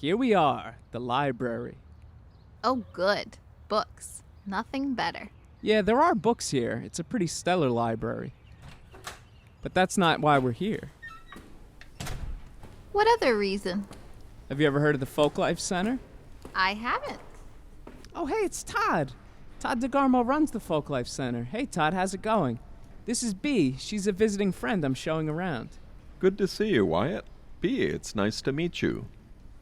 Here we are, the library. Oh, good. Books. Nothing better. Yeah, there are books here. It's a pretty stellar library. But that's not why we're here. What other reason? Have you ever heard of the Folklife Center? I haven't. Oh, hey, it's Todd. Todd DeGarmo runs the Folklife Center. Hey, Todd, how's it going? This is Bea. She's a visiting friend I'm showing around. Good to see you, Wyatt. Bea, it's nice to meet you.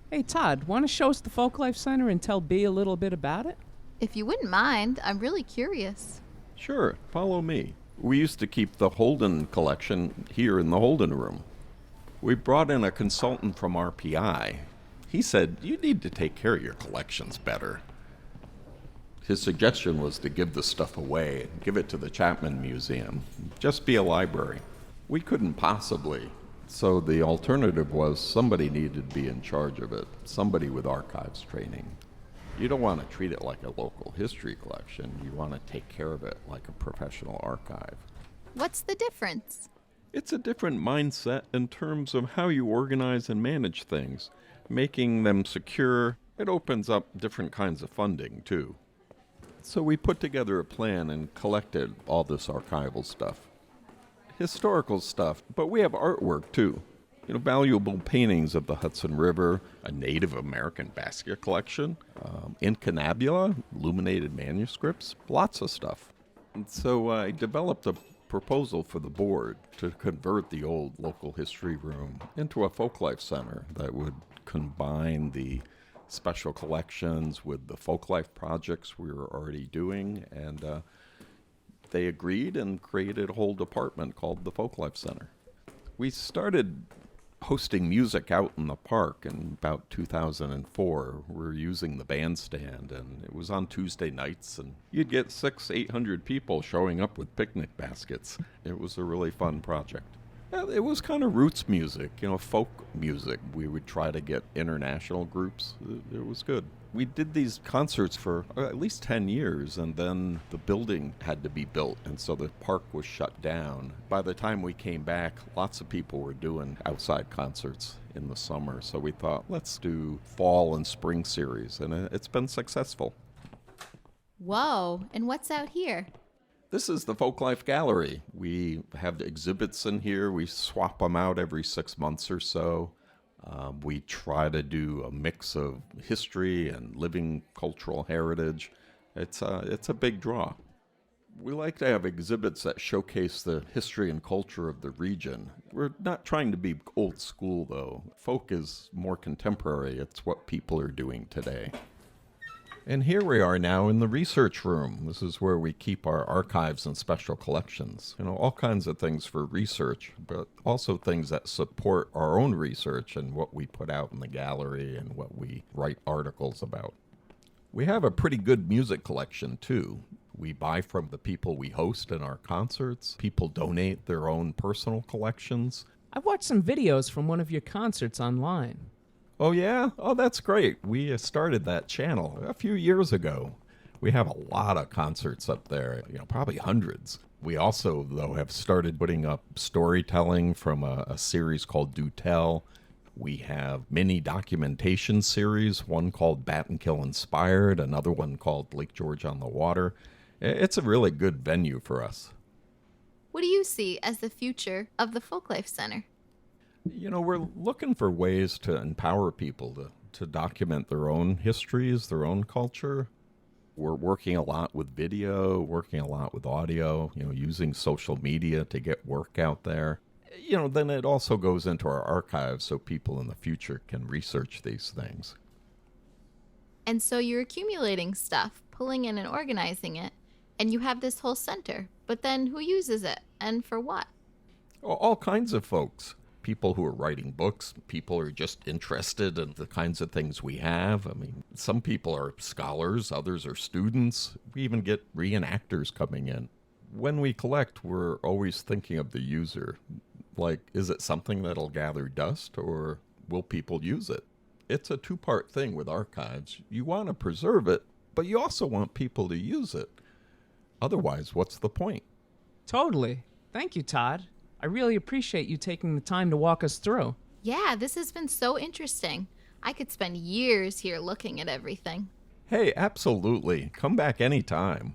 Hey, Todd, want to show us the Folklife Center and tell Bea a little bit about it? If you wouldn't mind, I'm really curious. Sure, follow me. We used to keep the Holden collection here in the Holden room. We brought in a consultant from RPI. He said, you need to take care of your collections better. His suggestion was to give the stuff away and give it to the Chapman Museum. Just be a library. We couldn't possibly. So the alternative was somebody needed to be in charge of it, somebody with archives training. You don't want to treat it like a local history collection. You want to take care of it like a professional archive. What's the difference? It's a different mindset in terms of how you organize and manage things. Making them secure, it opens up different kinds of funding, too. So we put together a plan and collected all this archival stuff. Historical stuff, but we have artwork, too. Valuable paintings of the Hudson River, a Native American basket collection, incunabula, illuminated manuscripts, lots of stuff. And so I developed a proposal for the board to convert the old local history room into a Folklife Center that would combine the special collections with the Folklife projects we were already doing, and they agreed and created a whole department called the Folklife Center. We started hosting music out in the park in about 2004. We were using the bandstand, and it was on Tuesday nights, and you'd get 600-800 people showing up with picnic baskets. It was a really fun project. It was kind of roots music, folk music. We would try to get international groups. It was good. We did these concerts for at least 10 years, and then the building had to be built, and so the park was shut down. By the time we came back, lots of people were doing outside concerts in the summer, so we thought, let's do fall and spring series, and it's been successful. Whoa, and what's out here? This is the Folklife Gallery. We have exhibits in here. We swap them out every 6 months or so. We try to do a mix of history and living cultural heritage. It's a big draw. We like to have exhibits that showcase the history and culture of the region. We're not trying to be old school, though. Folk is more contemporary. It's what people are doing today. And here we are now in the research room. This is where we keep our archives and special collections. All kinds of things for research, but also things that support our own research and what we put out in the gallery and what we write articles about. We have a pretty good music collection, too. We buy from the people we host in our concerts. People donate their own personal collections. I've watched some videos from one of your concerts online. Oh, yeah? Oh, that's great. We started that channel a few years ago. We have a lot of concerts up there, probably hundreds. We also, though, have started putting up storytelling from a series called Do Tell. We have mini documentation series, one called Bat and Kill Inspired, another one called Lake George on the Water. It's a really good venue for us. What do you see as the future of the Folklife Center? We're looking for ways to empower people to document their own histories, their own culture. We're working a lot with video, working a lot with audio, using social media to get work out there. Then it also goes into our archives so people in the future can research these things. And so you're accumulating stuff, pulling in and organizing it, and you have this whole center. But then who uses it, and for what? All kinds of folks. People who are writing books, people who are just interested in the kinds of things we have. Some people are scholars, others are students. We even get reenactors coming in. When we collect, we're always thinking of the user. Like, is it something that'll gather dust, or will people use it? It's a two-part thing with archives. You want to preserve it, but you also want people to use it. Otherwise, what's the point? Totally. Thank you, Todd. I really appreciate you taking the time to walk us through. Yeah, this has been so interesting. I could spend years here looking at everything. Hey, absolutely. Come back anytime.